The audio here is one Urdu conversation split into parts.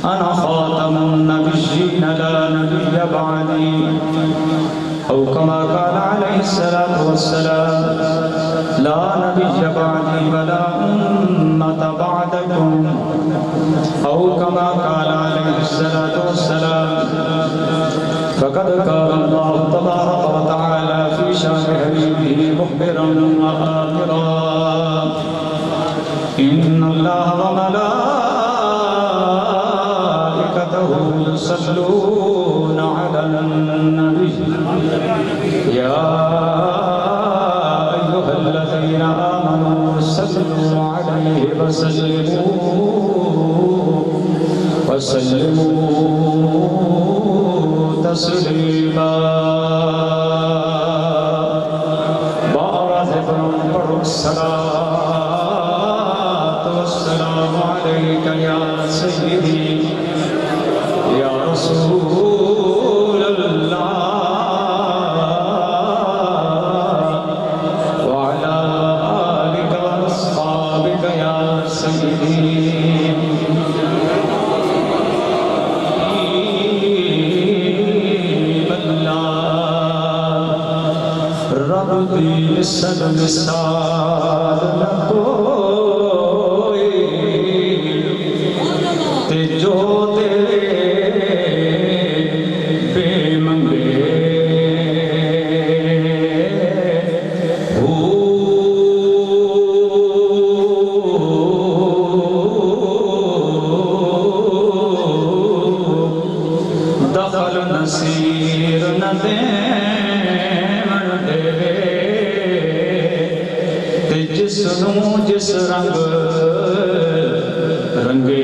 أنا خاتم النبيين لا نبي بعدي أو كما قال عليه الصلاة والسلام لا نبي بعدي ولا أمة بعدكم أو كما قال عليه الصلاة والسلام فقد قال الله تبارك وتعالى في شان حبيبه مخبرا وآخرا إن الله وملائكته يصلون على النبي يا أيها الذين آمنوا صلوا عليه وسلموا تسليما بارك الصلاة والسلام عليك يا سيدي يا رسول الله وعلى آلك وأصحابك يا سيدي لسد مثال نہ کوئی تے جو تیرے بے منگے دخل نصیر نہ دیں جس رنگ رنگے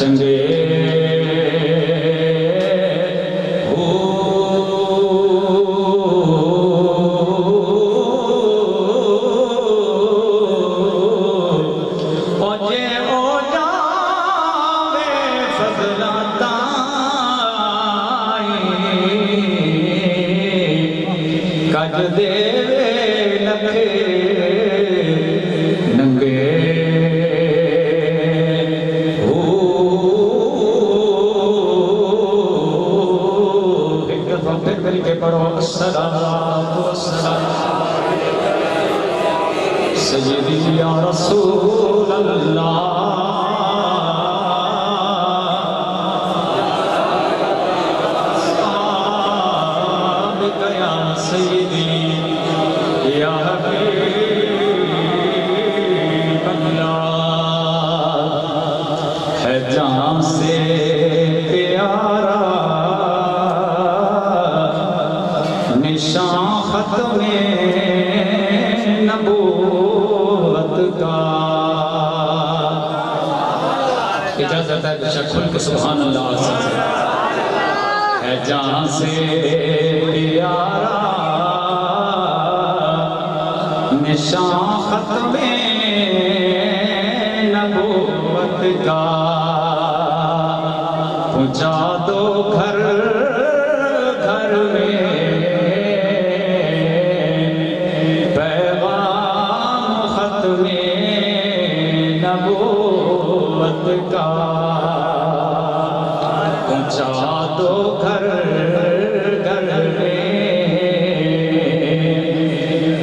چنگے کج دے لکھے ننگے کے پڑھو السلام سیدی یا رسول اللہ صحابک یا سیدی یا حبیب اللہ ہے جہاں سے پیارا نشان ختم نبوت کا اجازت ہے بشک کھل کے سبحان اللہ ہے جہاں سے پیارا نشان ختم نبوت کا پہنچا دو گھر گھر میں نبوت کا پہنچا دو گھر گھر میں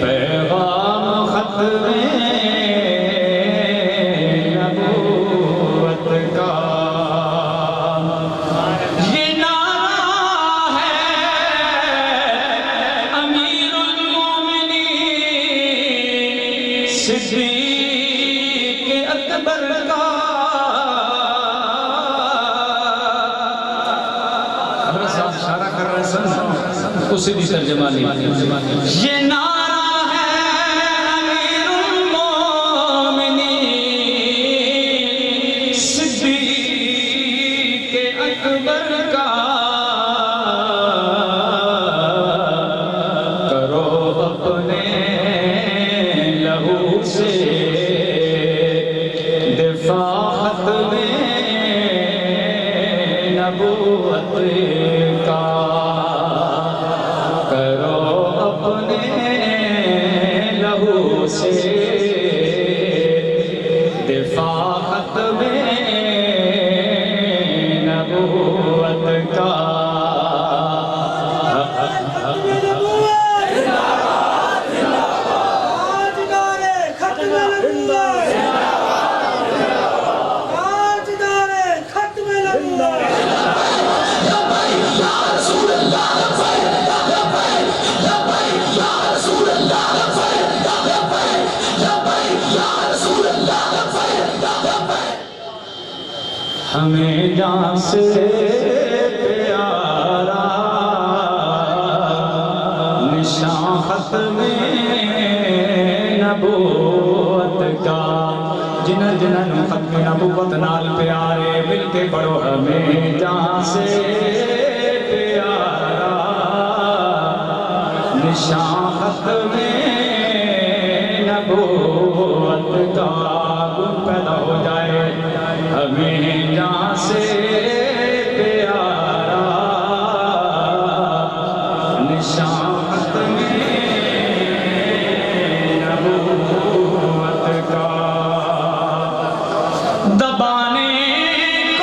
پیغام ختم نبوت کا یہ نعرہ ہے امیر المومنین صدیق اکبر کا اشارہ کر رہے ہیں اسی بھی ترجمہ نہیں یہ نعرہ ہے امیر المومنین صدیق اکبر کا کرو اپنے لہو سے دفاع ختم نبوت کا کرو اپنے لہو سے دفاع ختم نبوت کا ہمیں جان سے پیارا نشان ختم نبوت کا جنہ جنہوں ختم نبوت نال پیارے مل کے پڑھو ہمیں جان سے پیارا نشان ختم نبوت کا پیدا ہو جائے ہمیں جان سے پیارا نشان ختم نبوت کا دبانے کو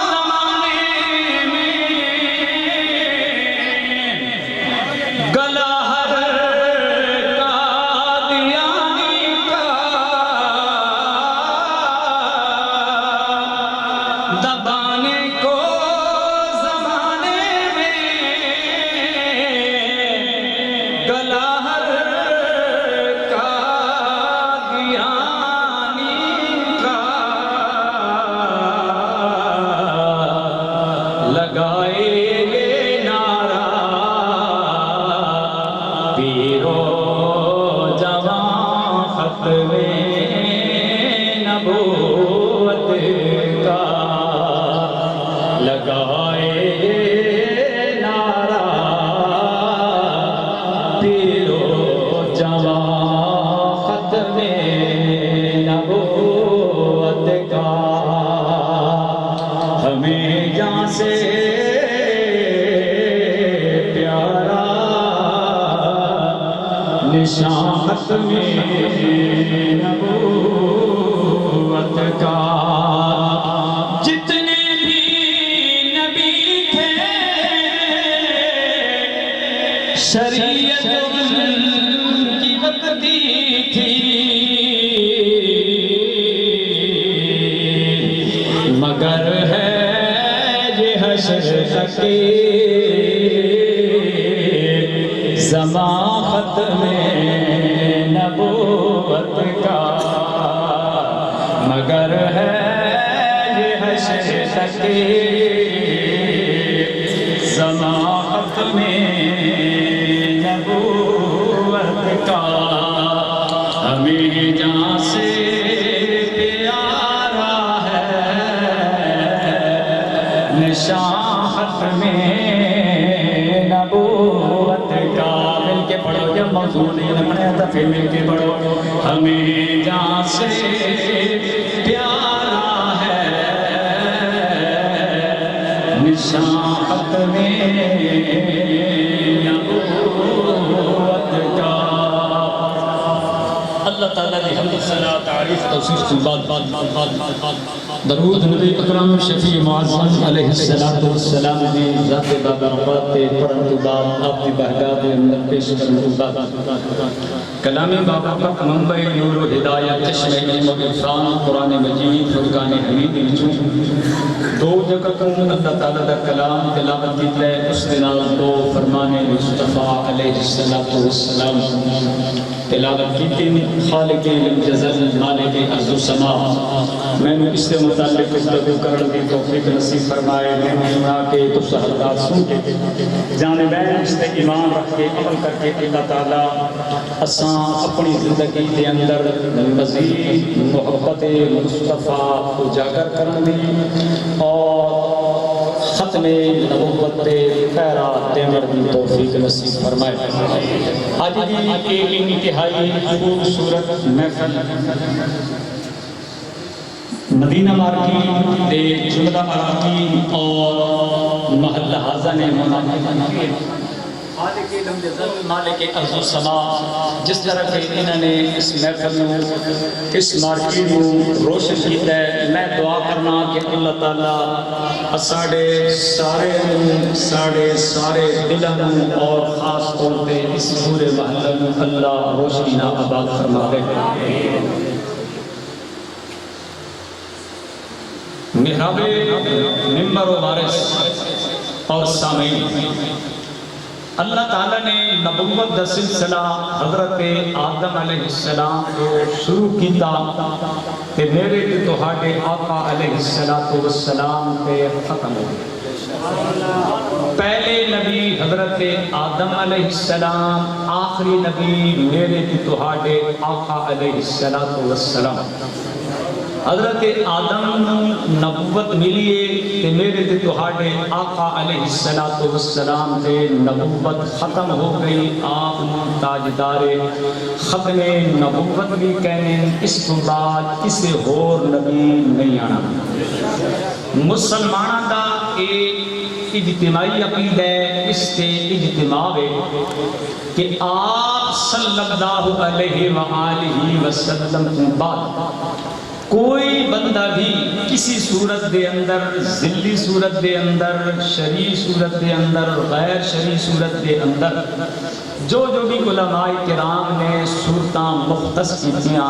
زمانے میں گلا نشان ختم نبوت کا جتنے بھی نبی تھے شریعت کی وقتی تھی مگر ہے یہ حشر تک زمان ختم نبوت کا مگر ہے یہ حشر تک زمان ختم نبوت کا ہمیں جان سے پیارا ہے نشان ختم نبوت کا مل کے پڑھو جب موضوع نہیں لکھنے تھا پھر مل کے پڑھو ہمیں جان سے پیارا ہے نشان ختم نبوت کا اللہ تعالیٰ نے حمد صلاح تعریف توصیف کی بات درود نبی اکرم شفیع معظم علیہ السلام نے ذات بابرکات پڑھن تو بعد آپ کی بہگاہ اندر پیش کرنے تو بعد کلام بابا پاک منبع نور و ہدایت چشم علم و عرفان قرآن مجید فرقان حمید وچوں دو جگہ کو اللہ تعالیٰ دا کلام تلاوت کیتا ہے اس دن دو فرمان مصطفیٰ علیہ السلام تلاوت کیتی خالق الجزل مالک ارض و سما میں نے اس سے متعلق گفتگو کرنے کی توفیق نصیب فرمائے میں نے سنا کہ تو حضرات سن کے جانبین اس سے ایمان رکھ کے عمل کر کے اللہ تعالیٰ اساں اپنی زندگی کے اندر مزید محبت مصطفیٰ کو اجاگر کرنے اور ختم نبوت تے خیرات دیمر دی توفیق نصیب فرمائے۔ آج دی ایک انتہائی خوبصورت محفل مدینہ مارکی دے جملہ اراکین اور محلہ حاضر نے منعقد کیے۔ مالک علم جزل مالک عرض و سما جس طرح کہ انہوں نے اس محفل میں اس مارکی میں روشن کیتا ہے، میں دعا کرنا کہ اللہ تعالیٰ سارے دلوں اور خاص طور پہ اس پورے محلہ میں اللہ روشنی نہ آباد فرما دے۔ محراب ممبر و وارث اور سامعین، اللہ تعالیٰ نے نبوت دا سلسلہ حضرت آدم علیہ السلام کو شروع کیتا کہ میرے تے تہاڈے آقا علیہ السلام پہ ختم ہو گیا۔ پہلے نبی حضرت آدم علیہ السلام، آخری نبی میرے تے تہاڈے آقا علیہ السلام۔ حضرت آدم نبوت ملیے کہ میرے تے تہاڈے آقا علیہ السلام تے نبوت ختم ہو گئی۔ آپ تاجدار ختم نبوت بھی کہنے، اس تو بعد کسی اور نبی نہیں آنا۔ مسلمانوں دا ایک اجتماعی عقیدہ ہے، اس تے اجتماع ہے کہ آپ صلی اللہ علیہ وآلہ وسلم کے بعد کوئی بندہ بھی کسی صورت دے اندر، ذلی صورت دے اندر، شرعی صورت دے اندر، غیر شرعی صورت دے اندر، جو بھی علماء کرام نے صورتاں مختص کیتیاں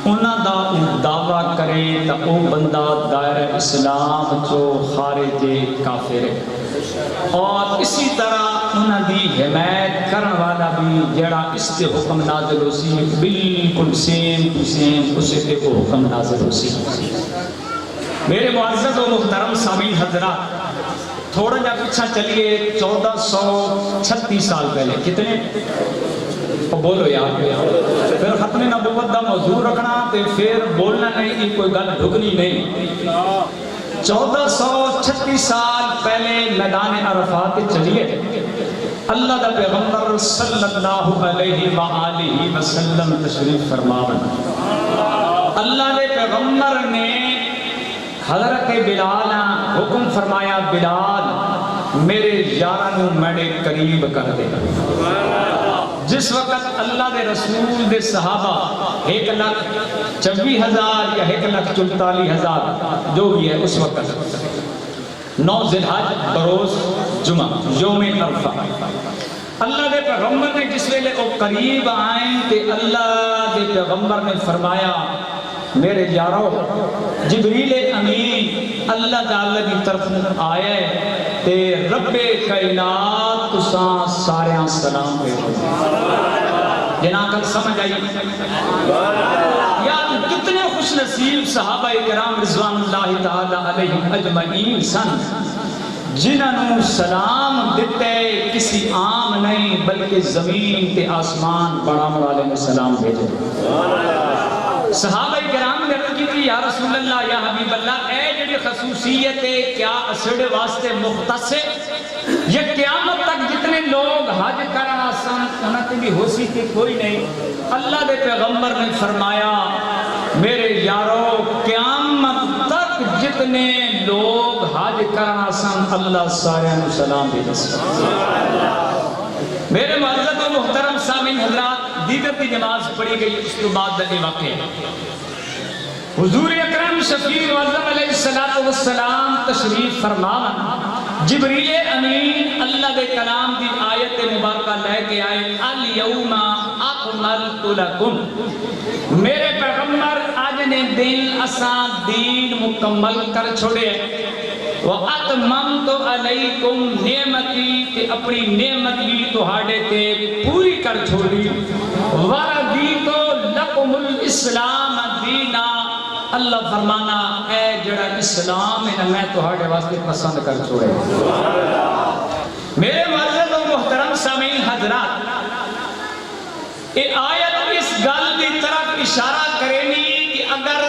انہاں دا دعویٰ کرے تا او بندہ دائرہ اسلام جو خارج کافر ہے۔ اور اسی طرح انہاں دی حمایت کرن والا بھی جڑا اس تے حکم نازل ہو سی بالکل سیم ٹو سیم اسے تے کو حکم نازل ہو سی۔ میرے معزز و محترم سامعین حضرات، تھوڑا جا پیچھا چلیے 1436 سال پہلے، کتنے بولو یار، پھر ختم نبوت دا موضوع رکھنا تے پھر بولنا نہیں، کوئی گل ڈھکنی نہیں۔ 1436 سال پہلے میدان عرفات چلیے، اللہ دا پیغمبر صلی اللہ علیہ وآلہ وسلم تشریف فرماون۔ اللہ دے پیغمبر نے حضرت بلال حکم فرمایا، بلال میرے یارانوں میرے قریب کر دے۔ جس وقت اللہ دے رسول دے صحابہ 1,24,000 یا 1,44,000 جو بھی ہے اس وقت 9 ذی الحج بروز جمعہ یوم عرفہ، اللہ دے پیغمبر نے جس ویلے وہ قریب آئیں کہ اللہ دے پیغمبر نے فرمایا، میرے یارو جبریل امین اللہ تعالی کی طرف آئے تے رب کائنات تساں ساریاں سلام پہ جنہاں کل سمجھ آئی یار کتنے خوش نصیب صحابہ کرام رضوان اللہ تعالی علیہم اجمعین سن جنہوں سلام دیتے کسی عام نہیں بلکہ زمین تے آسمان بڑا والے نے سلام بھیجے۔ صحابہ کرام نے عرض کی تھی یا رسول اللہ یا حبیب اللہ، اے جڑی خصوصیت ہے کیا اسڑ واسطے مختص ہے؟ یہ قیامت تک جتنے لوگ حج کرنا سن انہاں تے بھی ہو سی کہ کوئی نہیں۔ اللہ دے پیغمبر نے فرمایا میرے یارو قیامت تک جتنے لوگ حج کرنا سن اللہ سارے انہوں سلام بھی دس۔ میرے معزز و محترم سامعین حضرات، دیگر کی نماز پڑھی گئی، اس کے بعد دے واقع حضور اکرم شفیع معظم علیہ السلام تشریف فرماون، جبریل امین اللہ دے کلام دی آیت مبارکہ لے کے آئے، الیوم اکملت لکم، میرے پیغمبر آج نے دن اساں دین مکمل کر چھوڑے، وَأَتْمَمْتُ عَلَيْكُمْ نعمتی کہ اپنی نعمت بھی تہاڈے تے پوری کر چھوڑی، وَرَضِيتُ لَكُمُ الْإِسْلَامَ دِينًا، اللہ فرمانا اے جڑا اسلام ہے میں تہاڈے واسطے پسند کر چھوڑے۔ میرے معزز و محترم سامعین حضرات، یہ آیت اس گل کی طرف اشارہ کرے نہیں کہ اگر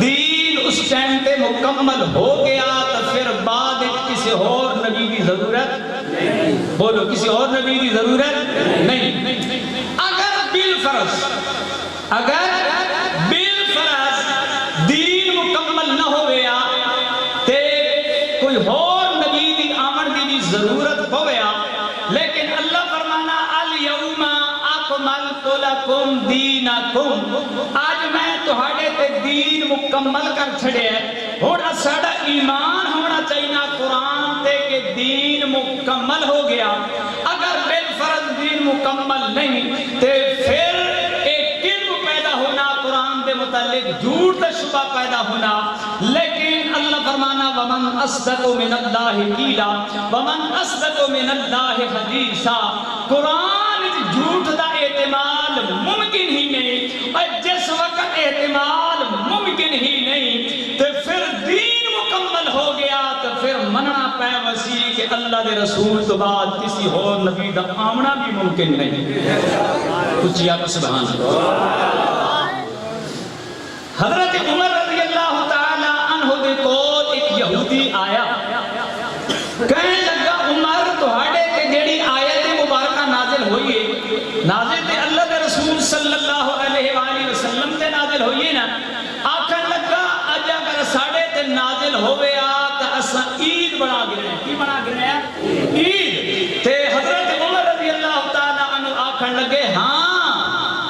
دین اس ٹائم پہ مکمل ہو گیا تو پھر بعد کسی کسی اور نبی کی ضرورت بولو کسی اور نبی کی ضرورت نہیں اگر بالفرض دین مکمل نہ ہو گیا تے کوئی اور نبی دی آمن دی ضرورت ہو گیا لیکن اللہ فرمانا الیوم اکملت لکم دینکم آج میں تہاڈے تے دین مکمل کر چھڑیا ہن ساڈا ایمان ہونا چاہیے قرآن تے کہ دین مکمل ہو گیا اگر بالفرض دین مکمل نہیں تے پھر ایک کلم پیدا ہونا قرآن دے متعلق جھوٹ تے شبہ پیدا ہونا لیکن اللہ فرمانا ومن اصدق من اللہ قیلا ومن اصدق من اللہ حدیثا قرآن جھوٹ دا احتمال ممکن ہی نہیں اور جس وقت احتمال ممکن ہی نہیں تو پھر دین مکمل ہو گیا تو پھر مننا پہ وسیع کہ اللہ دے رسول تو بعد کسی اور نبی دا آمنا بھی ممکن نہیں کچھ آپ سبحان حضرت عمر رضی اللہ تعالی عنہ دے کول ایک یہودی آیا کہنے لگا عمر تہاڈے تے جیڑی آیت مبارکہ نازل ہوئی ہے نازل تے اللہ دے رسول صلی اللہ علیہ وآلہ وسلم تے نازل ہوئی ہے نا آکھن لگا اج اگر ساڈے تے نازل ہویا تے اساں عید بنا گئے کی بنا گئے عید تے حضرت عمر رضی اللہ تعالی عنہ آکھن لگے ہاں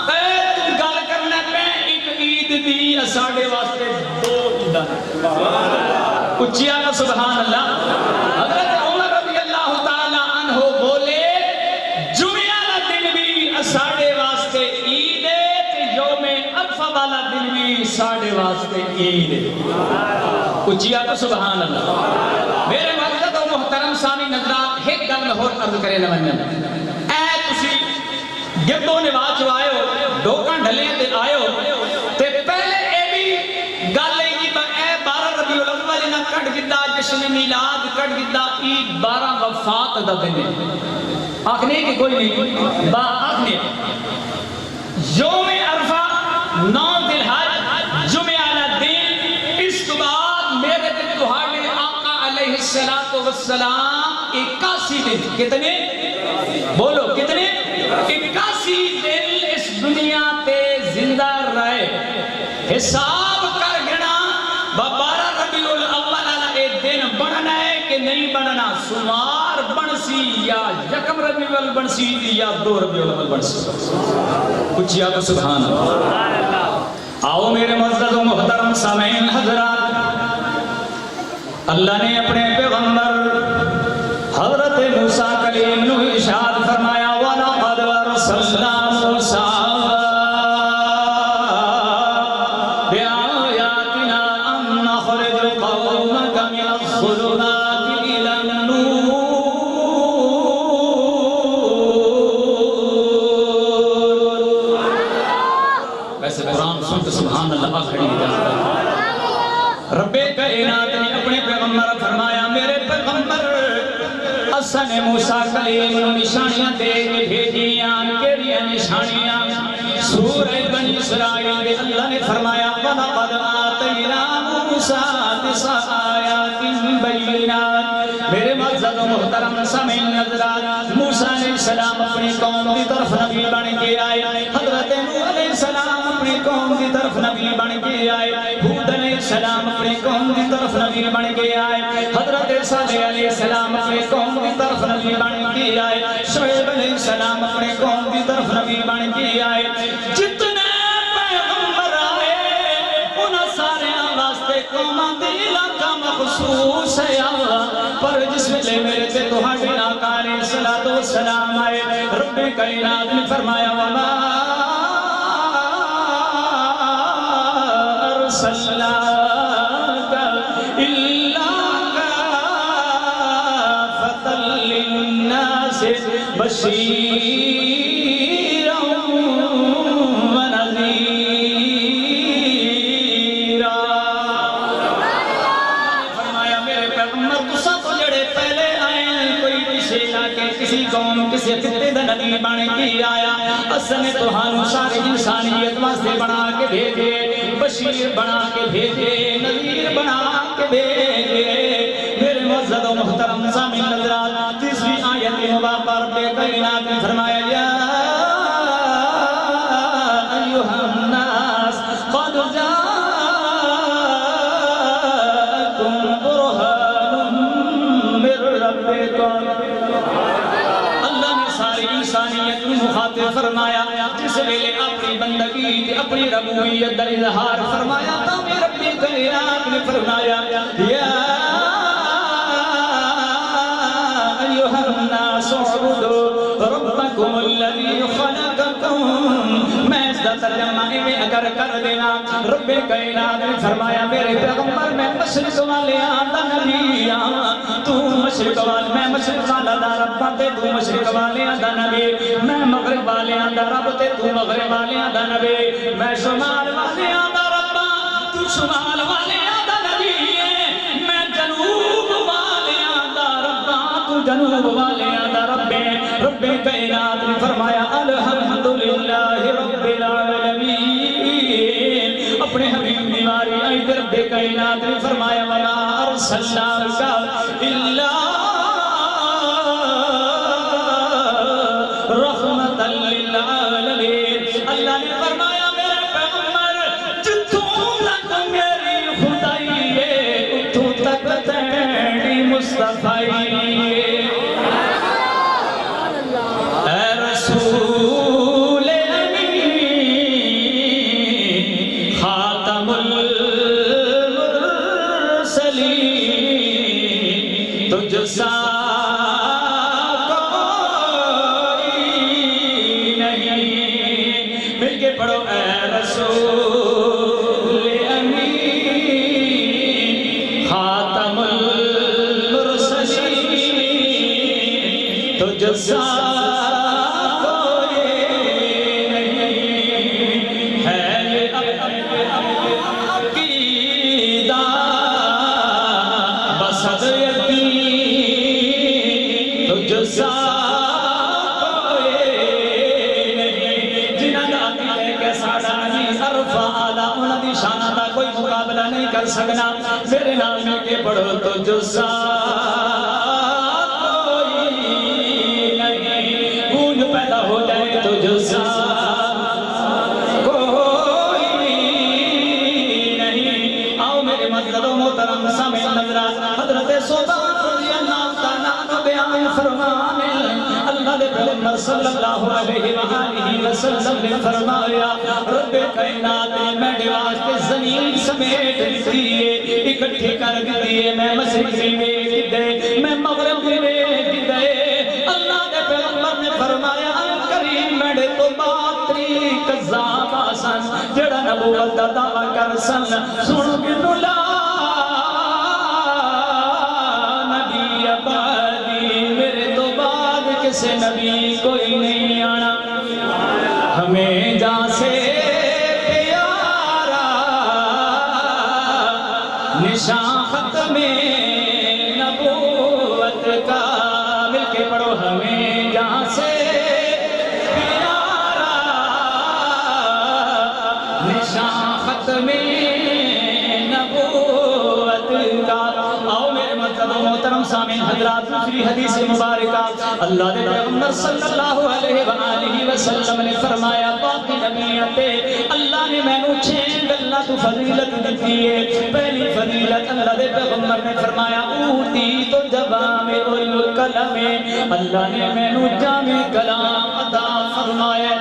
اے تو گل کرنا پے ایک عید دی ساڈے واسطے دو عیداں اچھی آگا سبحان اللہ حضرت عمر رضی اللہ تعالی عنہ بولے جمعہ والا دن بھی ساڑے واسطے عید ہے تے یوم عرفہ والا دن بھی ساڑے واسطے عید ہے اچھی آگا سبحان اللہ میرے مقصد و محترم سامی نظرات ایک گل میں اور عرض کرے نمانیاں اے تسی گردوں نواز جو آئے ہو ڈوکاں ڈھلیں تے آئے ہو تے پہلے اے بھی گل ہے کہ اے 12 ربیع الاول نہ کٹ گدا جشن میلاد کٹ گدا عید 12 وفات دا دن ہے آخنے کہ کوئی نہیں با آخنے یوم عرفہ 9 ذی الحج جمعہ والا دن اس کے بعد میرے تے تہاڈے آقا علیہ السلام 81 دن کتنے بولو کتنے 81 دن اس دنیا تے زندہ رہے حساب کر گنا 12 ربیع الاول والا اے دن بننا ہے کہ نہیں بننا سوار بنسی یا یکم ربیع الاول بنسی یا 2 ربیع الاول بنسی کچھ یا سبحان اللہ آؤ میرے معزز و محترم سامعین حضرات اللہ نے اپنے پیغمبر حضرت موسیٰ کلیم نو ارشاد فرمایا وَلَقَدْ أَرْسَلْنَا مُوسَىٰ بِآيَاتِنَا أَن نَّخْرِجَ قَوْمَكَ مِنَ الظُّلُمَاتِ إِلَى النُّورِ ویسے قرآن سن کے سبحان اللہ کھڑی جاتا ہے رب کائنات نے اپنے پیغمبر فرمایا میرے پیغمبر اسن موسیٰ کلیم نشانیاں دے کے بھیجیاں کیڑیاں نشانیاں سورہ بنی اسرائیل دے اللہ نے فرمایا وَلَقَدْ آتَيْنَا مُوسَىٰ 9 آیات بینات میرے معزز و محترم سامعین حضرات موسیٰ علیہ السلام اپنی قوم کی طرف نبی بن کے آئے حضرت نوح علیہ السلام اپنی قوم کی طرف نبی بن کے آئے ہود علیہ السلام اپنی قوم کی طرف نبی بن کے آئے حضرت صالح علیہ السلام اپنی قوم کی طرف نبی بن کے آئے شعیب علیہ السلام اپنی قوم کی طرف نبی بن کے آئے جتنے پیغمبر آئے انہاں سارے واسطے قوماں دے علاقہ مخصوص ہے پر جس ویلے میرے تے تہاڈے آقا علیہ الصلوۃ والسلام آئے رب کائنات نے فرمایا وما ارسلناک الا کافۃ للناس بشیرا ونذیرا فرمایا میرے پیغمبر تساں تو جڑے پہلے آئے کوئی کسی علاقے کسی قوم کسی خطے دا نبی بن کے آیا اساں نے تہانوں ساری انسانیت واسطے بنا کے بھیجے بشیر بنا کے بھیجے نذیر بنا کے بھیجے میرے معزز و محترم سامعین حضرات تیسری آیت مبارکہ رب کائنات نے فرمایا یا ایھا الناس قد جاءکم برہان من ربکم اللہ نے ساری انسانیت کو مخاطب فرمایا جس ویلے اپنی بندگی اپنی ربوبیت کا اظہار فرمایا تو رب کائنات نے فرمایا یا ایھا الناس اعبدوا ربکم الذی خلقکم میں اس کا ترجمہ میں اگر کر دینا رب کائنات نے فرمایا میرے پیغمبر میں مشرق والے آتا نبی تو مشرق والے میں مشرق والا دا رب تے تو مشرق والے آتا نبی میں مغرب والے آتا رب تے تو مغرب والے آتا نبی میں شمال والے آتا رب تو شمال والے آتا نبی میں جنوب والے آتا رب تو جنوب والے آتا رب رب کائنات نے فرمایا الحمدللہ رب العالمین اپنے حبیب بیماری آئی رب کائنات نے فرمایا وَمَا أَرْسَلْنَاكَ إِلَّا رَحْمَةً لِلْعَالَمِينَ اللہ نے فرمایا میرے پیغمبر جتوں تک میری خدائی ہے اتوں تک تیری مصطفیٰ اے رسول امین خاتم المرسلین تجھ سا کوئی نہیں مل کے پڑھو اے رسول امین خاتم المرسلین تجھ سا کوئی مقابلہ نہیں کر سکنا میرے نام میں کے پڑھو تو جو ساتھ کوئی نہیں گونج پیدا ہو جائے تو جو ساتھ کوئی نہیں آؤ میرے مقصد و محترم سامعین حضرات حضرت صوبان رضی اللہ تعالیٰ عنہ بیان فرمانے اللہ دے پیغمبر صلی اللہ علیہ وآلہ وسلم نے فرمایا رب کائنات نے میرے واسطے زمین سمیٹ دیئے اکٹھے کر دیئے میں مشرق بھی بھیج دے میں مغرب بھی بھیج دے اللہ دے پیغمبر نے فرمایا کریم میرے تو باتری کذاب آسان جڑا نبوت دا دعویٰ کر سن سن کے نولا نبی عبادی میرے تو بعد کسے نبی کوئی نہیں آنا ہمیں جہاں سے پیارا نشان ختم نبوت کا مل کے پڑھو ہمیں جہاں سے پیارا نشان ختم نبوت کا آؤ میرے محترم سامعین حضرات دوسری حدیث مبارکہ اللہ دے پیغمبر صلی اللہ علیہ وآلہ وسلم نے فرمایا باقی نبیت اللہ نے میں نو 6 گلاں تو فضیلت دیتی ہے پہلی فضیلت اللہ دے پیغمبر نے فرمایا اوتی تو جوامع الکلم اللہ نے میں نو جامع کلام عطا فرمایا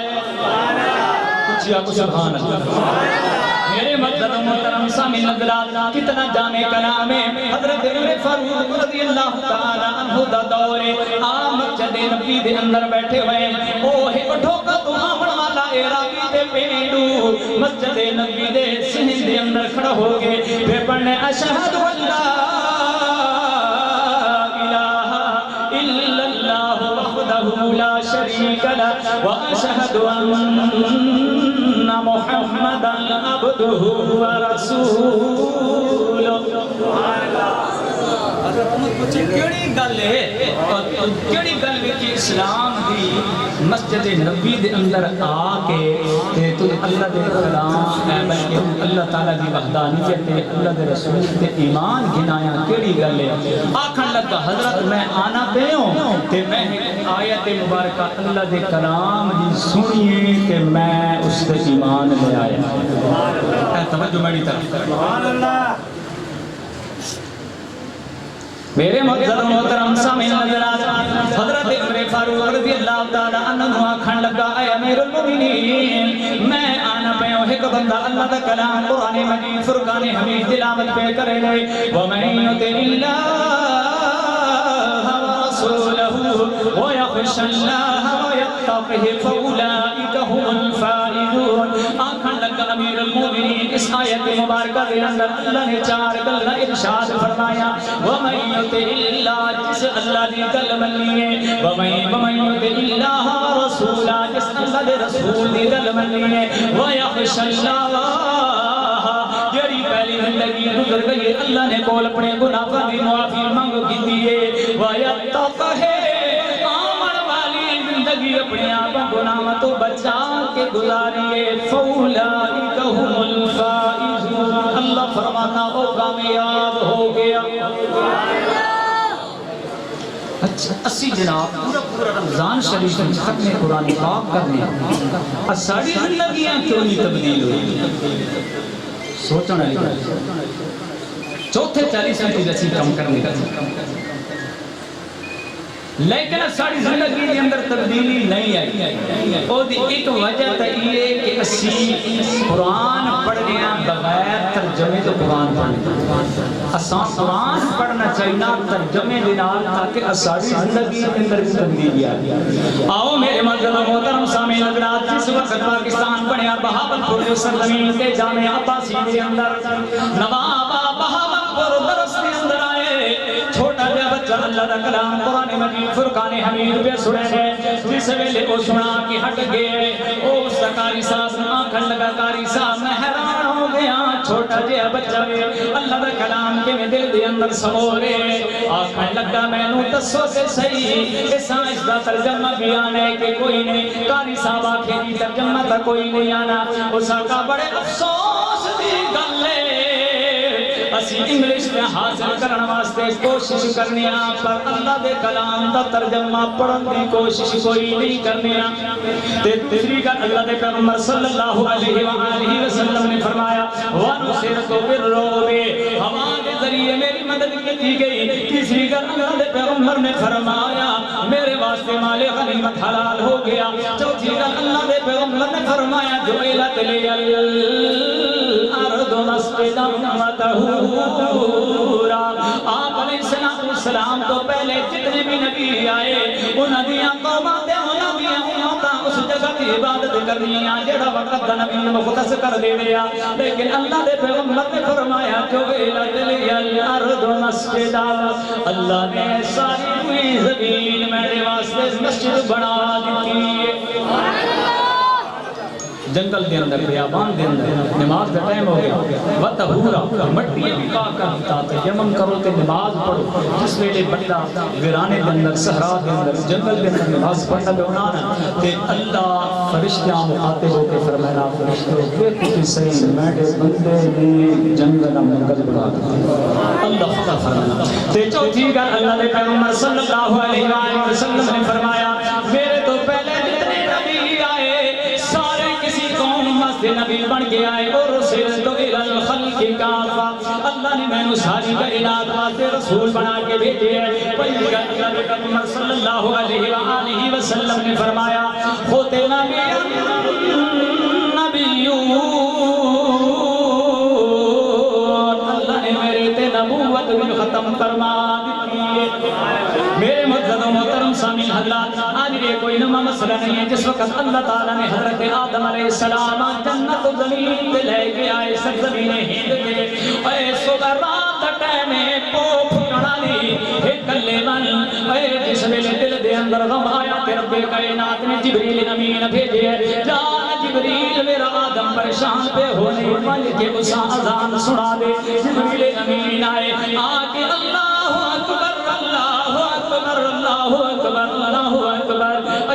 کچھ یا سبحان اللہ میرے مقصد محترم سامعین حضرات کتنا جامع کلام ہے حضرت عمر فاروق رضی اللہ تعالی عنہ دا دور عام مسجد نبی دے اندر بیٹھے ہوئے اوہ اٹھو کا تو آمن والا عراقی دے پینڈو مسجد نبی دے سہن دے اندر کھڑا ہو گئے پھر پڑھنے اشہد واللہ الہ الا اللہ وحدہ لا شریک لہ واشہد ان محمدًا عبدہ ورسولہ کیڑی گل ہے کیڑی گل وچ اسلام دی مسجد نبی دے اندر آ کے تے تو اللہ دے کلام ہے بلکہ اللہ تعالی دی وحدانیت تے اللہ دے رسول تے ایمان گنایا کیڑی گل ہے آکھن لگا حضرت میں آنا پیوں تے میں آیت مبارکہ اللہ دے کلام دی سنیے تے میں اس تے ایمان لے آیا اے توجہ میری طرف سبحان اللہ میرے محترم سامعین حضرات حضرت عمر فاروق رضی اللہ تعالی عنہ آکھن لگا اے امیر المومنین میں آنا پیوں ایک بندہ اللہ دا کلام قرآن مجید فرقان حمید تلاوت پہ کرے لے وَمَن يُطِعِ اللَّهَ وَرَسُولَهُ وَيَخْشَ اللَّهَ وَيَتَّقْهِ فَأُولَئِكَ هُمُ الْفَائِزُونَ آکھن لگا امیر المومنین اس آیت مبارکہ کے اندر اللہ نے چار گلاں ارشاد فرمایا وَمَن يُطِعِ اللَّهَ جس اللہ دی گل منیے وَمَن يُطِعِ اللَّهَ وَرَسُولَهُ جس اللہ دے رسول دی گل منیے وَيَخْشَ اللَّهَ جڑی پہلی زندگی گزر گئی اللہ نے کول اپنے گناہاں دی معافی مانگ کیتی ہے وَيَتَّقْهِ اپنے آپ گناہ تو بچا کے گزاریے فَأُولَئِكَ هُمُ الْفَائِزُونَ اللہ فرماتا وہ کامیاب ہو گیا اچھا اسی جناب پورا رمضان شریف ختم قرآن پاک کرنے ساری زندگیاں کیوں نہیں تبدیل ہوئی سوچنا لگا چوتھے 40 کی رسی کم کرنے کا لیکن ساری زندگی کے اندر تبدیلی نہیں آئی اور ایک وجہ تو یہ کہ اسی قرآن پڑھنے بغیر ترجمے تو قرآن پڑھنے اساں قرآن پڑھنا چاہیے ترجمے دنال تاکہ ساری زندگی کے اندر تبدیلی آئی آؤ میرے محترم سامعین حضرات جس وقت پاکستان بنیا بہاولپور سرزمین کے جامعہ عباسی کے اندر نواب بہاولپور درس کے اندر آئے چھوٹا جا بچہ اللہ دا کلام قرآن مجید فرقان حمید پہ سنے گئے جس ویلے کو سنا کی ہٹ گئے اس کاری صاحب آنکھن لگا کاری صاحب میں حیران ہو گیا چھوٹا جا بچہ اللہ دا کلام کے میں دل دے اندر سمورے آنکھن لگا میں نو تسو سے صحیح اس دا ترجمہ بھی آنے کہ کوئی نہیں کاری صاحب آنکھیں دی ترجمہ تا کوئی نہیں آنا اس کا بڑے افسوس دی گل ہے اسی انگلیش میں حاصل کرنے واسطے کوشش کرنے پر اللہ دے کلام دا ترجمہ پڑھن دی کوشش کوئی نہیں کرنے تیسری کا اللہ دے پیغمبر صلی اللہ علیہ وآلہ وسلم نے فرمایا وَنُصِرْتُ بِالرُّعْبِ ہمارے ذریعے میری مدد کی گئی تیسری کا اللہ دے پیغمبر نے فرمایا میرے واسطے مال غنیمت حلال ہو گیا چوتھی کا اللہ دے پیغمبر نے فرمایا جُعِلَتْ لِيَ الْأَرْضُ مَسْجِدًا وَطَهُورًا آپ علیہ السلام تو پہلے جتنے بھی نبی آئے انہاں دیاں قوماں تے انہاں دیاں امتاں اس جگہ کی عبادت کرنیاں جڑا وقت دا نبی مختص کر دے دیا لیکن اللہ دے پیغمبر نے فرمایا جُعِلَتْ لِيَ الْأَرْضُ مَسْجِدًا اللہ نے ساری زمین میرے واسطے مسجد بنا دی جنگل دے اندر بیابان دے اندر نماز کا ٹائم ہو گیا وَطَهُورًا مٹی پکا کر دیتا یمم کرو تے نماز پڑھو جس ویلے بندہ ویرانے دے اندر صحرا دے اندر جنگل دے اندر نماز پڑھنا بنانا تے اللہ فرشتیاں مخاطب ہو کے فرمایا فرشتوں دیکھو کہ صحیح میرے بندے نے جنگل منگل بنا دیا اللہ خدا فرمایا تے چوتھی گل اللہ دے پیغمبر صلی اللہ علیہ وآلہ وسلم نے فرمایا میرے تو پہلے جتنے نبی آئے سارے نبی بن کے آئے اور رسول تو الخلق کافہ اللہ نے میں نے ساری کائنات واسطے رسول بنا کے بھیجے ہیں پہلی کا اللہ کے پیغمبر صلی اللہ علیہ وآلہ وسلم نے فرمایا ہوتے نبیون اللہ نے میرے تے نبوت بھی ختم فرما دی میرے معزز و محترم سامعین حضرات آج یہ کوئی نما مسئلہ نہیں ہے جس وقت اللہ تعالیٰ نے حضرت آدم علیہ السلام جنت و زمین پہ لے کے آئے سرزمین ہند کے اے صبح رات ٹائمے پوپ کڑالی ایک کلے من اے جس میں دل دے اندر غم آیا کہ رب کائنات نے جبریل امین بھیجے جان جبریل میرا آدم پریشان پہ ہونے والے کے اسا اذان سنا دے جبریل امین آئے آکے اللہ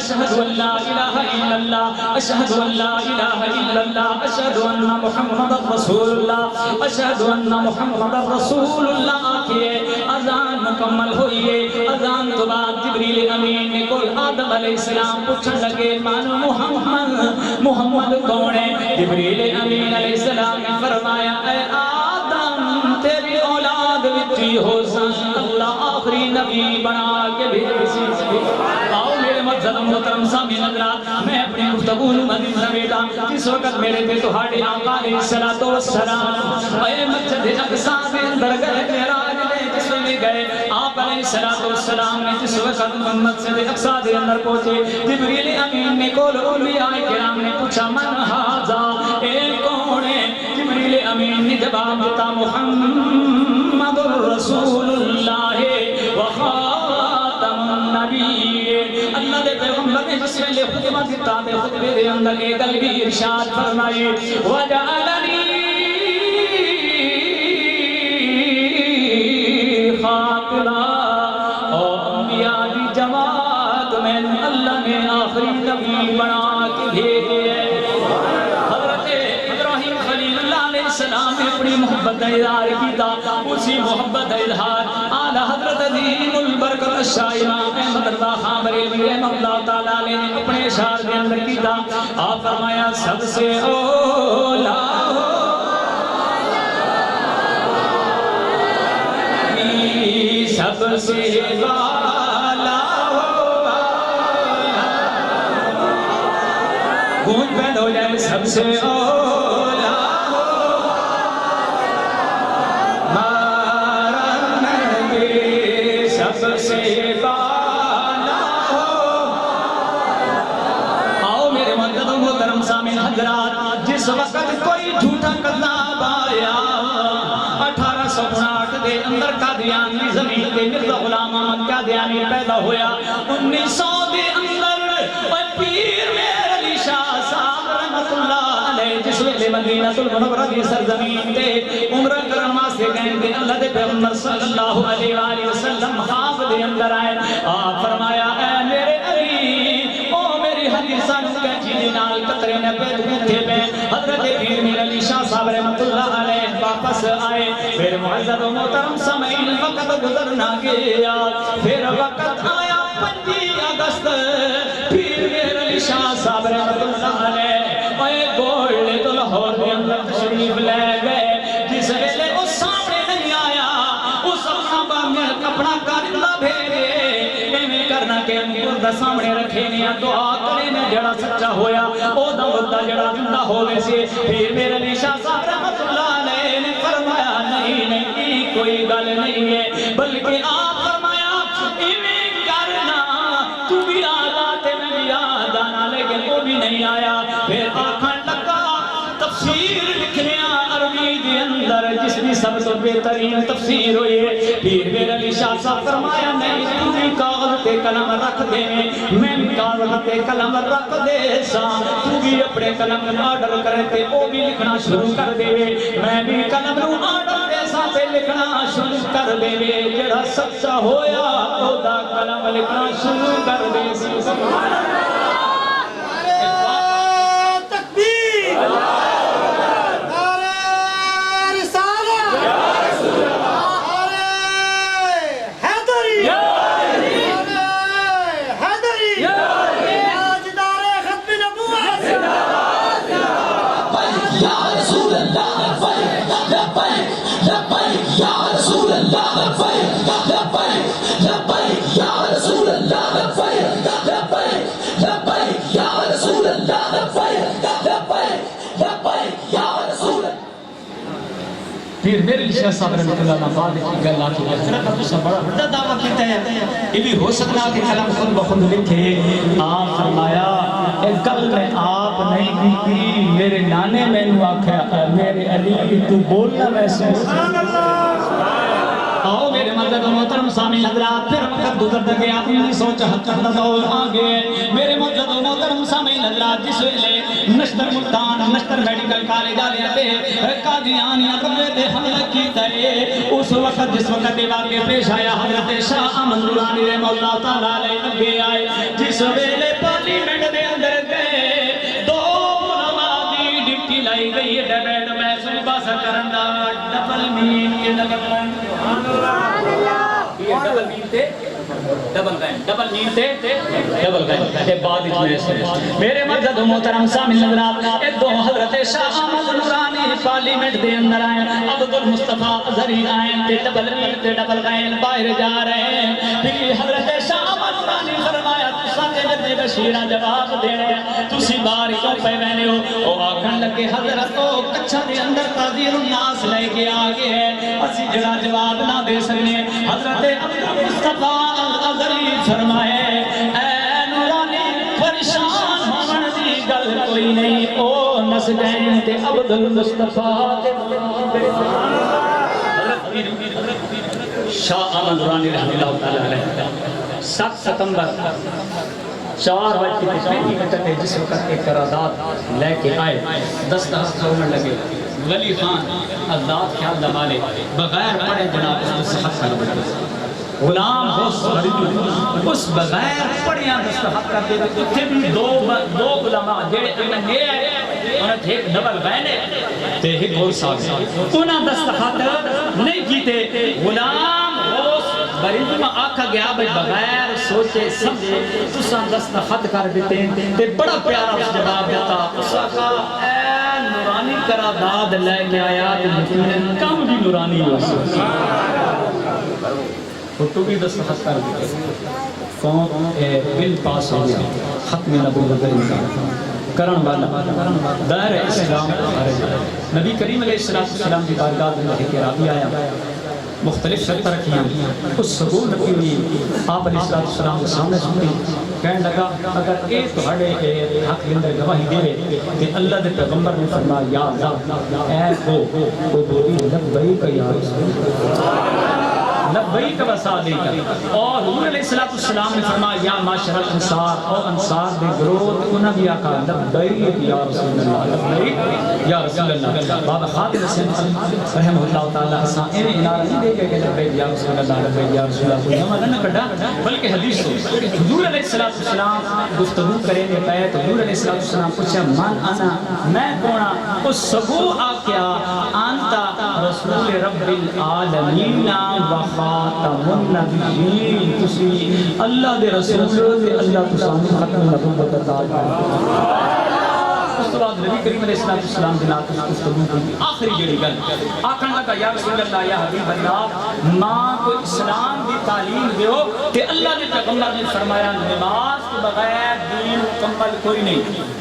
اشہد ان لا الہ الا اللہ اشہد ان لا الہ الا اللہ اشہد ان محمد رسول اللہ اشہد ان محمد رسول اللہ آکھئے اذان مکمل ہوئیے اذان تو بعد جبریل امین نے کل آدم علیہ السلام پوچھن لگے مانو محمد کون ہے؟ جبریل امین علیہ السلام نے فرمایا اے آدم تیری اولاد وچی ہو سن اللہ آخری نبی بنا کے بھیجی آؤ میرے مجھد محترم سامعین حضرات میں اپنی گفتگو مدین سمیٹا جس وقت میرے پہ تہاڑے آقا علیہ السلام اے مسجد اقصی میں اندر گئے معراج لے جس میں گئے آپ علیہ السلام نے جس وقت مسجد اقصی دے اندر پہنچے جبریل امین نے کول اولیاء کرام نے پوچھا من ھذا اے کون ہے؟ جبریل امین نے جواب دیتا محمد رسول اللہ وخاتم النبی اللہ دے پیغمبر نے جس ویلے خطبہ دیتا دے خطبے دے اندر ایک گل بھی ارشاد فرمائی وجعلنی خاتما اور انبیاء دی جماعت میں اللہ نے آخری نبی بنا کے بھیجے حضرت ابراہیم خلیل اللہ علیہ السلام نے اپنی محبت اظہار کیتا اسی محبت اظہار آلہ حضرت دین البرکت الشاہ امام احمد رضا خان بریلوی رحمۃ اللہ تعالیٰ علیہ نے اپنے اشعار کے اندر کیتا آپ فرمایا سب سے اولا سب سے بالا گونج بند ہو جائے سب سے اولا مارا نبی سب سے بالا آؤ میرے مدد و محترم سامعین حضرات جس وقت کوئی جھوٹا کذاب آیا 1859 دے اندر قادیانی زمین دے مرزا غلام احمد قادیانی پیدا ہویا 1900 دے اندر پیر میر علی شاہ صاحب رحمت اللہ علیہ جس ویلے مدینہ المنورہ دی سرزمین تے عمرہ کرن واسطے گئے تے اللہ دے پیغمبر صلی اللہ علیہ وآلہ وسلم خواب دے اندر آئے آپ فرمایا اے میرے علی او میری حدیثاں کے چیز نال قطرے نے پید گھتے پہ حضرت پیر میر علی شاہ صاحب رحمت اللہ علیہ واپس آئے پھر معزز و محترم سامعین وقت گزرنا گیا پھر وقت آیا 5 اگست پیر میر علی شاہ صاحب رحمت اللہ علیہ اے گولڈ تو لاہور کے اندر تشریف لے گئے جس ویلے اس سامنے نہیں آیا اس اپنا بامیل کپڑا کارندہ بھیجے ایمیں کرنا کہ انگور دا سامنے رکھے نیا دعا کرے نے جڑا سچا ہویا او دا مدہ جڑا زندہ ہوئے سے پھر میرے علی شاہ صاحب رحمت اللہ علیہ نے فرمایا نہیں کوئی گل نہیں ہے بلکہ آپ فرمایا ایمیں کرنا تو بھی آدھا تے میں بھی آدھا نہ لیکن وہ بھی نہیں آیا پھر آنکھیں لگا تفسیر لکھنیا عربی دے اندر جس بھی سب سے بہترین تفسیر ہوئی ہے پھر میرے علی شاہ صاحب فرمایا نہیں تو بھی کاغذ تے قلم رکھ دے میں بھی کاغذ تے قلم رکھ دے سا تو بھی اپنے قلم آرڈر کرے تے وہ بھی لکھنا شروع کر دے میں بھی قلم رو آرڈر دے سا تے لکھنا شروع کر دے جڑا سچا ہویا او دا قلم لکھنا شروع کر دے سبحان اللہ پھر میرے علی شاہ صاحب رحمت اللہ بعد کی گل آتی ہے پھر اب تو بڑا بڑا دعویٰ کیتا ہے یہ بھی ہو سکتا کہ کلام خود بخود لکھے آپ فرمایا ایک گل میں آپ نہیں کی میرے نانے میں نے آکھا میرے علی تو بولنا ویسے سبحان اللہ آؤ میرے مدد و محترم سامعین حضرات پھر وقت گزرتا گیا 1974 کا دور آ گئے میرے مدد و محترم سامعین حضرات جس ویلے نشتر ملتان نشتر میڈیکل کالج والے تے قادیانیاں قبضے تے حملہ کیتا ہے اس وقت جس وقت یہ واقعہ پیش آیا حضرت شاہ احمد نورانی رحمہ اللہ تعالی علیہ لگے آئے جس ویلے پارلیمنٹ دے اندر گئے 2 علماء دی ڈپٹی لائی گئی ہے ڈیبیٹ محسوس باسا کرنا ڈبل مین کے ڈبل مین تے ڈبل مین تے ڈبل تے بعد میرے مرد محترم سامعین حضرات اے دو حضرت شاہ احمد نورانی پارلیمنٹ دے اندر آئے عبد المصطفیٰ اظہری آئے تے ڈبل مین تے ڈبل غین باہر جا رہے ہیں پھر حضرت شاہ احمد نورانی فرمایا ساتے بشیرہ جواب دے رہے ہیں تسی باہر کیوں پہ بہنے ہو او آکھن لگے حضرت کو کچھا دے اندر تعزیر الناس لے کے آگے ہے اسی جڑا جواب نہ دے سکنے حضرت عبد المصطفیٰ اظہری فرمائے اے نورانی پریشان ہومن دی گل کوئی نہیں او نس گئے تے عبد المصطفیٰ شاہ احمد نورانی رحمہ اللہ تعالی علیہ 7 ستمبر 4 بجے کی منٹ ہے جس وقت ایک قرارداد لے کے آئے دستخط ہونے لگے ولی خان آزاد خیال دمالے بغیر پڑھے جناب دستخط کر دیتے غلام اس بغیر پڑھیاں دستخط کر دیتے اتنے بھی دو علماء جڑے انہیں انہیں ایک ڈبل بہنے تے ایک اور ساتھ انہیں دستخط نہیں کیتے غلام بریندو میں آکھا گیا بھئی بغیر سوچے سمجھے تساں دستخط کر دیتے ہیں تے بڑا پیارا اس جواب دیتا اس آکھا اے نورانی قرارداد لے کے آیا تے یقیناً کم بھی نورانی ہو سکتا تو بھی دستخط کر دیتے کون بل پاس ہو گیا ختم نبوت انسان کرن والا دائر اسلام نبی کریم علیہ السلام کی بارگاہ میں لے کے راوی آیا مختلف شرطیں رکھی ہیں اس سکون رکھی ہوئی آپ علیہ السلام کے سامنے سنتے کہنے لگا اگر ایک تہاڑے حق اندر گواہی دے کہ اللہ دے پیغمبر نے فرمایا یا اللہ اے کو بولی لبیک یا رسول لبیک و صادق اور حضور علیہ السلام نے فرمایا یا معاشر الانصار اور انصار دے گروہ انہاں بھی آقا لبیک یا رسول اللہ لبیک یا رسول اللہ بابا خادم حسین رحمہ اللہ تعالیٰ حسان انہیں انارہ نہیں دے کہ لبیک یا رسول اللہ لبیک یا رسول اللہ کوئی نمہ نہ کڑا بلکہ حدیث ہو حضور علیہ السلام گفتگو کریں گے پہت حضور علیہ السلام پوچھا من انا میں کونا اس سبو آکیا آنتا رسول رب العالمین و خاتم النبیین تسی اللہ دے رسول دے اللہ تسانی ختم نبوت عطا کرے اس کے بعد نبی کریم علیہ السلام جناب اس گفتگو کی آخری جڑی گل آکھن لگا یا رسول اللہ یا حبیب اللہ ماں کو اسلام دی تعلیم دیو کہ اللہ نے پیغمبر نے فرمایا نماز کے بغیر دین مکمل کوئی نہیں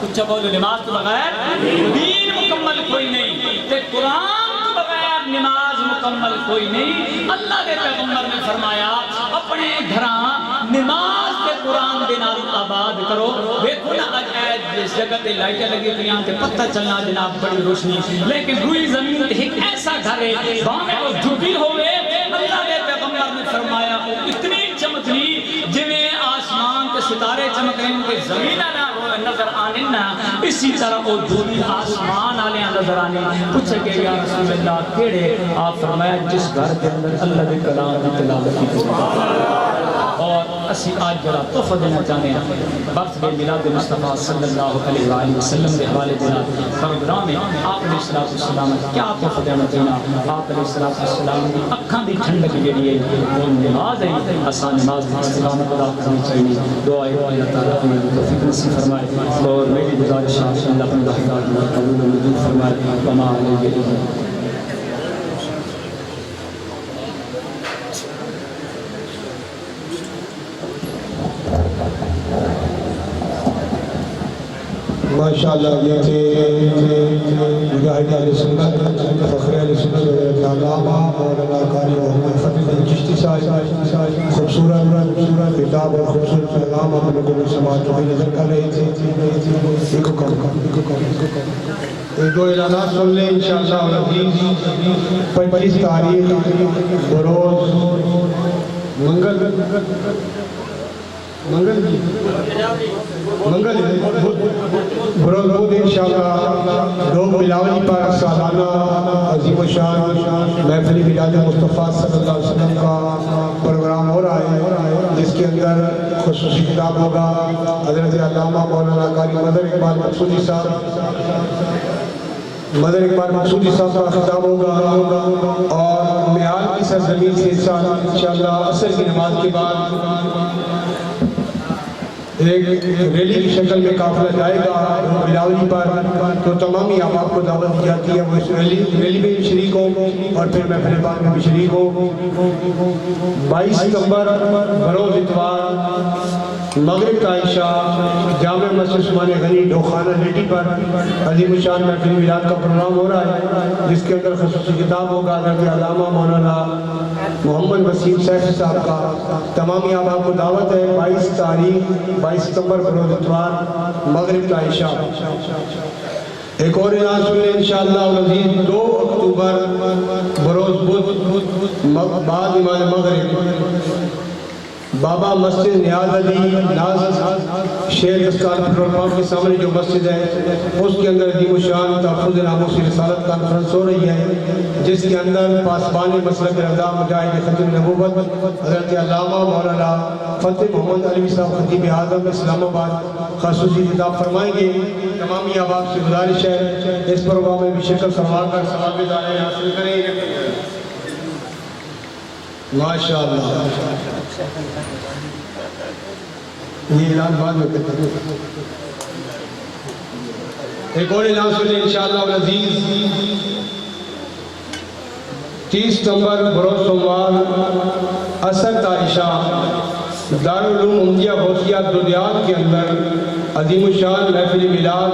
کچھ بولو نماز کے بغیر دین مکمل کوئی نہیں تے قرآن بغیر نماز مکمل کوئی نہیں اللہ کے پیغمبر نے فرمایا اپنے گھراں نماز کے قرآن دے نال آباد کرو دیکھو نا اج جس جگہ تے لائٹیں لگی ہوئی ہیں تے پتہ چلنا جناب بڑی روشنی لیکن روئی زمین تے ایک ایسا گھر ہے باہر وہ جھکی ہوئے اللہ کے پیغمبر نے فرمایا اتنی چمکنی جویں آسمان کے ستارے چمک رہے ہیں کہ زمین نہ نظر آنے نہ اسی طرح وہ دھولی آسمان آلے نظر آنے پوچھے کہ یا رسول اللہ کیڑے آپ فرمایا جس گھر کے اندر اللہ کے کلام کی تلاوت کی اور اسی آج جڑا تحفہ دینا چاہتے ہیں برتھ ڈے میلاد مصطفیٰ صلی اللہ علیہ وآلہ وسلم کے حوالے دینا پروگرام میں آپ علیہ السلام کیا تحفہ دینا چاہیے آپ علیہ السلام کی اکھاں دی ٹھنڈک جڑی ہے وہ نماز ہے آسان نماز کی استقامت ادا کرنی چاہیے دعا ہے اللہ تعالیٰ ہمیں توفیق نصیب فرمائے اور میری گزارش ہے اللہ اپنے بحثات میں قبول و منظور فرمائے وما علیہ ماشاءاللہ یہ تھے مجاہد اہل سنت فخر اہل سنت علامہ مولانا قاری محمد فتح الدین چشتی صاحب خوبصورت خطاب اور خوبصورت پیغام ہم لوگوں کو سماعت میں نظر کر رہے تھے ایک دو اعلانات سن لیں انشاءاللہ العزیز 25 تاریخ بروز منگل بروز بود انشاءاللہ لوگ بلاولی پر سالانہ عظیم و شان محفل میلاد مصطفیٰ صلی اللہ علیہ وسلم کا پروگرام ہو رہا ہے جس کے اندر خصوصی کتاب ہوگا حضرت علامہ مولانا قاری مدر اقبال مقصودی صاحب کا خطاب ہوگا، اور میال کی سرزمین سے انشاءاللہ عصر کی نماز کے بعد ایک ریلی کی شکل میں قافلہ جائے گا بلاولی پر، تو تمام ہی آپ کو دعوت دی جاتی ہے وہ اس ریلی میں بھی شریک ہوں اور پھر محفل پاک میں بھی شریک ہوں۔ 22 ستمبر بروز اتوار مغرب کا عشاء جامع مسجد عثمان غنی ڈوخانہ لیٹی پر عظیم الشان محفل میلاد کا پروگرام ہو رہا ہے، جس کے اندر خصوصی کتاب ہوگا حضرت علامہ مولانا محمد وسیم سیف صاحب کا۔ تمام آپ کو دعوت ہے 22 ستمبر بروز اتوار مغرب کا عشاء۔ ایک اور اعلان سن لیں انشاءاللہ العزیز، 2 اکتوبر بروز بدھ بعد نماز مغرب بابا مسجد نیاز علی ناز شیر دستار پیٹرول پمپ کے سامنے جو مسجد ہے اس کے اندر عظیم الشان تحفظ ناموس رسالت کانفرنس ہو رہی ہے، جس کے اندر پاسبان مسلک رضا مجاہد ختم نبوت حضرت علامہ مولانا فتح محمد علی صاحب خطیب اعظم اسلام آباد خصوصی خطاب فرمائیں گے۔ تمام احباب سے گزارش ہے اس پروگرام میں بھی شرکت فرما کر ثواب دعائیں حاصل کریں۔ ماشاءاللہ یہ اعلان بعد میں کرتے ہیں۔ ایک اور اعلان سنیں انشاءاللہ العزیز، 30 ستمبر بروز سوموار عصر تا عشاء دارالعلوم امدیہ غوثیہ دودیات کے اندر عظیم الشان محفل میلاد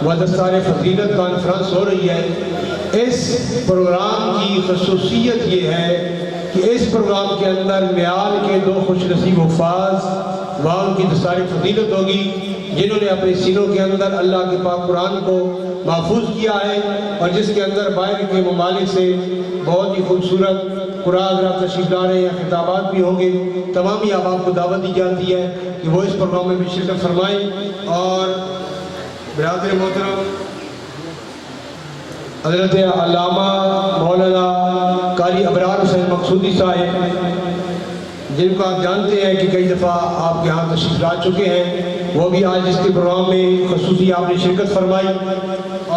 و دستار فضیلت کانفرنس ہو رہی ہے۔ اس پروگرام کی خصوصیت یہ ہے کہ اس پروگرام کے اندر میال کے 2 خوش نصیب حفاظ وہاں کی دستار فضیلت ہوگی جنہوں نے اپنے سینوں کے اندر اللہ کے پاک قرآن کو محفوظ کیا ہے، اور جس کے اندر باہر کے ممالک سے بہت ہی خوبصورت قرآن حضرات تشریف لا رہے ہیں، خطابات بھی ہوں گے۔ تمام ہی آپ کو دعوت دی جاتی ہے کہ وہ اس پروگرام میں بھی شرکت فرمائیں۔ اور برادر محترم حضرت علامہ مولانا قاری ابرار حسین مقصودی صاحب، جن کو آپ جانتے ہیں کہ کئی دفعہ آپ کے ہاں تشریف لا چکے ہیں، وہ بھی آج اس کے پروگرام میں خصوصی آپ نے شرکت فرمائی۔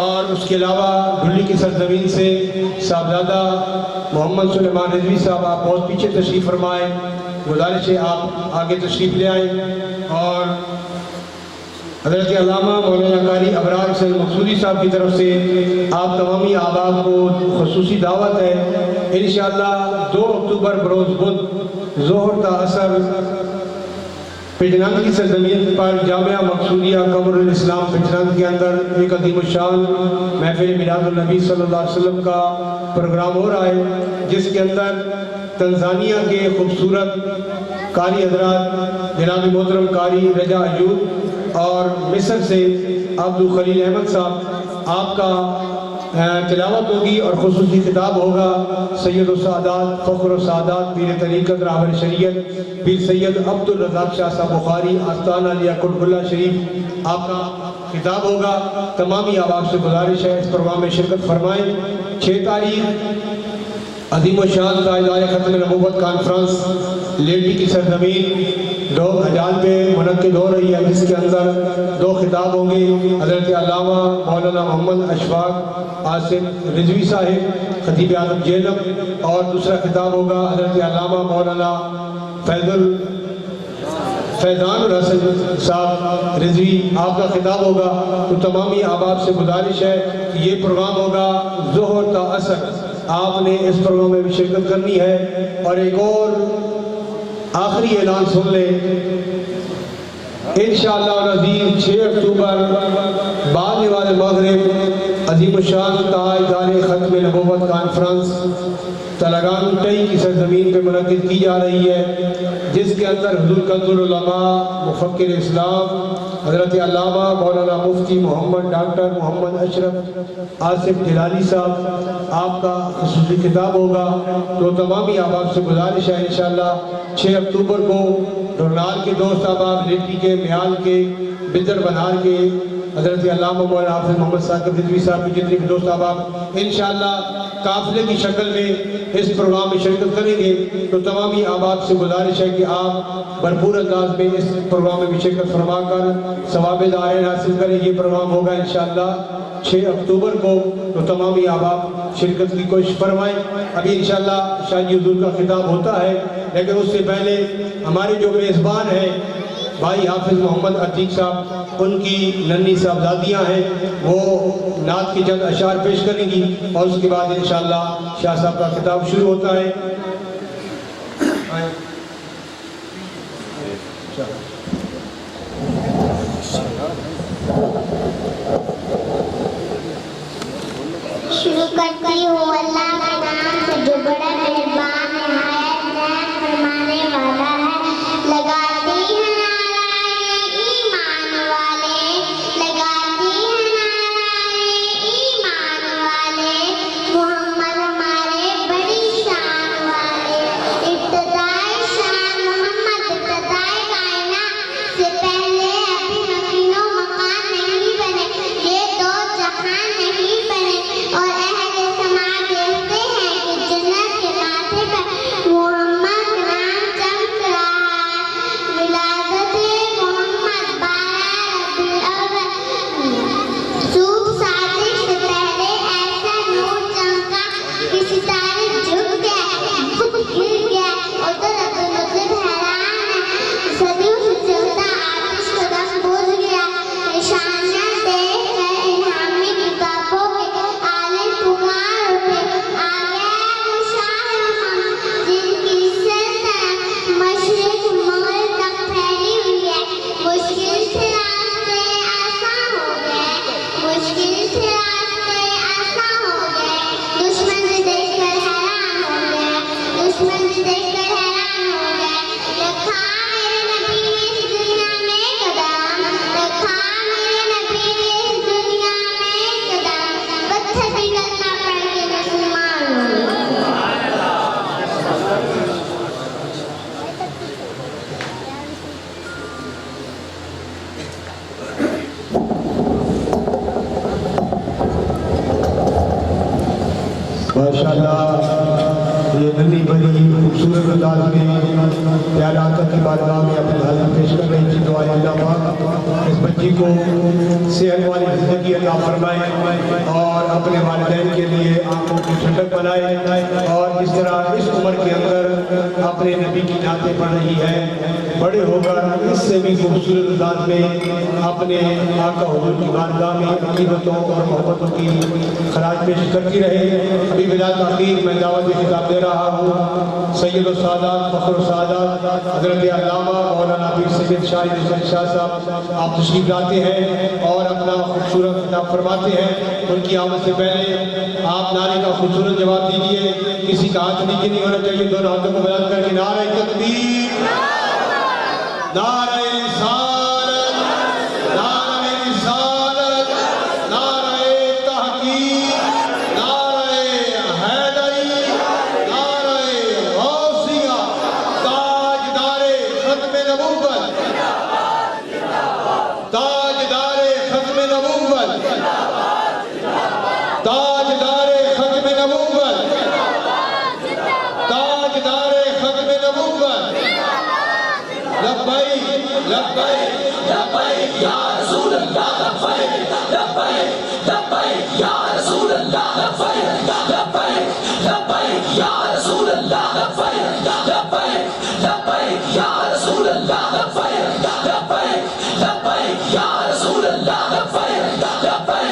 اور اس کے علاوہ ڈھلی کی سرزمین سے صاحبزادہ محمد سلیمان رضوی صاحب، آپ بہت پیچھے تشریف فرمائیں، گزارش ہے آپ آگے تشریف لے آئیں۔ اور حضرت علامہ مولانا قاری ابرار حسین مقصودی صاحب کی طرف سے آپ تمامی احباب کو خصوصی دعوت ہے انشاءاللہ 2 اکتوبر بروز بدھ ظہر تا عصر پجنند کی سرزمین پر جامعہ مقصودیہ قمر الاسلام پجنند کے اندر ایک عظیم الشان محفل میلاد النبی صلی اللہ علیہ وسلم کا پروگرام ہو رہا ہے، جس کے اندر تنزانیہ کے خوبصورت قاری حضرات جناب محترم قاری رجا ایوب اور مصر سے عبدالخلیل احمد صاحب آپ کا تلاوت ہوگی، اور خصوصی خطاب ہوگا سید السعادات فخر السعادات پیر طریقت راہبر شریعت پیر سید عبدالرزاق شاہ صاحب بخاری آستانہ لیاقت اللہ شریف آپ کا خطاب ہوگا۔ تمامی آپ سے گزارش ہے اس پروگرام میں شرکت فرمائیں۔ 6 تاریخ عظیم الشان تاجدار ختم نبوت کانفرنس لیڈی کی سرزمین ڈوگ حجال پہ منعقد ہو رہی ہے، جس کے اندر 2 خطاب ہوں گے۔ حضرت علامہ مولانا محمد اشفاق آصف رضوی صاحب خطیب اعظم جہلم، اور دوسرا خطاب ہوگا حضرت علامہ مولانا فیضان الحسن صاحب رضوی آپ کا خطاب ہوگا۔ تو تمامی احباب سے گزارش ہے کہ یہ پروگرام ہوگا ظہر تا عصر، آپ نے اس پروگرام میں بھی شرکت کرنی ہے۔ اور ایک اور آخری اعلان سن لیں انشاءاللہ العزیز 6 اکتوبر بعد نماز مغرب عظیم الشان تاجدار ختم نبوت کانفرنس تلگان ٹئی کی سرزمین پہ منعقد کی جا رہی ہے، جس کے اندر حضور کنز العلماء مفکر اسلام حضرت علامہ مولانا مفتی محمد ڈاکٹر محمد اشرف آصف جلالی صاحب آپ کا خصوصی خطاب ہوگا۔ تو تمامی احباب سے گزارش ہے انشاءاللہ 6 اکتوبر کو ڈورنال کے دوست احباب، لیٹی کے، میال کے، بندر بنار کے، حضرت علامہ مولانا حافظ محمد ثاقب رضوی صاحب کے جتنے بھی دوست احباب انشاءاللہ قافلے کی شکل میں اس پروگرام میں شرکت کریں گے تو تمام ہی احباب سے گزارش ہے کہ آپ بھرپور انداز میں اس پروگرام میں بھی شرکت فرما کر ثواب دارین حاصل کریں. یہ پروگرام ہوگا انشاءاللہ 6 اکتوبر کو، تو تمام ہی احباب شرکت کی کوشش فرمائیں. ابھی انشاءاللہ شاہی حضور کا خطاب ہوتا ہے، لیکن اس سے پہلے ہمارے جو میزبان ہیں بھائی حافظ محمد عتیق صاحب، ان کی ننھی صاحبزادیاں ہیں، وہ نعت کی چند اشعار پیش کریں گی اور اس کے بعد انشاءاللہ شاہ صاحب کا خطاب شروع ہوتا ہے. شروع کرتی ہوں اللہ کے نام سے جو بڑا مہربان نہایت رحم فرمانے والا ہے. لگاتی ہیں نعرہ ایمان والے، لگاتی ہیں نعرہ ایمان والے، محمد ہمارے بڑی شان والے. ابتدائے شان محمد ابتدائے کائنات سے پہلے ابھی مکین و مکان نہیں بنے، یہ دو جہان نہیں بنے. اور اہل سما کہتے ہیں کہ جنت کے ماتھے پر محمد نام چمک رہا ہے. ولادت محمد 12 ربیع الاول صبح صادق سے پہلے ایسا نور چمکا کہ ستارے جھک گئے، گر گیا. ادھر ادھر حیران ہے، صدیوں سے چلتا آتش کا دم بجھ گیا. نشانیاں دیکھ کر الہامی کتابوں کے عالم پکار اٹھے. آ گیا وہ شاہ ہم جن کی سلطنت مشرق مغرب تک پھیلی ہوئی ہے. مشکل سے راستے آسان ہو گئے، مشکل سے راستے آسان ہو گئے. دشمن سے دیکھ کر حیران ہو گئے، دشمن سے دیکھ کر حیران ہو گئے. رکھا میرے نبی نے اس دنیا میں قدم، رکھا میرے نبی نے اس دنیا میں قدم. پتھر بھی کلمہ پڑھ کے مسلمان ہوئے. ماشاءاللہ یہ ننھی بڑی خوبصورت انداز میں پیارے آقا کی بارگاہ میں اپنی حاضری پیش کر رہی تھی. دعائے اللہ پاک اس بچی کو صحت والی زندگی عطا فرمائے اور اپنے والدین کے لیے آنکھوں کی ٹھنڈک بنائے. اور جس طرح اس عمر کے اندر اپنے نبی کی نعتیں پڑھ رہی ہے، بڑے ہو کر اس سے بھی خوبصورت انداز میں اپنے آقا حضور کی بارگاہ میں عقیدتوں اور محبتوں کی خراج پیش کرتی رہے. ابھی بلا تاخیر میں دعوت خطاب دے رہا ہوں سید السادات فخر السادات حضرت علامہ مولانا پیر سید شاہ حسین شاہ صاحب. آپ تشریف لاتے ہیں اور اپنا خوبصورت خطاب فرماتے ہیں. ان کی آمد سے پہلے آپ نعرے کا خوبصورت جواب دیجیے. کسی کا ہاتھ نیچے نہیں ہونا چاہیے، دونوں ہاتھوں کو بلند کر کے نعرہ تکبیر، نعرہ رسالت، نعرہ رسالت، نعرہ تحقیق، نعرہ حیدری، نعرہ غوثیہ، تاجدار ختم نبوت، تاجدار ختم نبوت، تاجدار ختم نبوت، تاجدار ختم نبوت. لبیک لبیک لبیک یا رسول اللہ، لبیک لبیک لبیک یا رسول اللہ، لبیک لبیک لبیک یا رسول اللہ، لبیک لبیک لبیک یا رسول اللہ، لبیک لبیک لبیک یا رسول اللہ، لبیک لبیک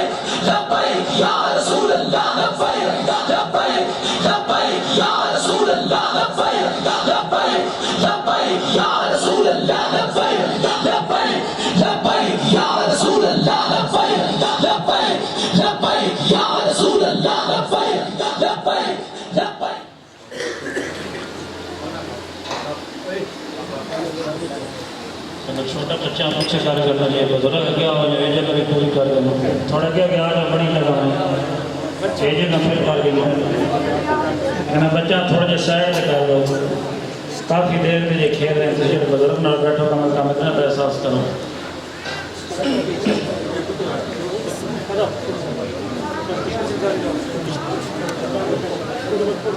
لبیک یا رسول اللہ، لبیک لبیک لبیک یا رسول اللہ، لبیک لبیک لبیک یا رسول اللہ، لبیک لبیک لبیک یا رسول اللہ، لبیک لبیک لبیک یا رسول اللہ، لبیک لبیک لبیک. چھوٹا بچہ مجھ سے کار کرنا چاہیے، بزرگ کیا ہو جائے جگہ بھی پوری کر دینا. تھوڑا کیا کہ آج بڑی لگا چیزیں نہ پھر کر دینا. بچہ تھوڑا جا سائڈ کر دو، کافی دیر میں یہ کھیل رہے ہیں. تو جو بزرگ نہ بیٹھو کم از کم اتنا تو احساس کرو.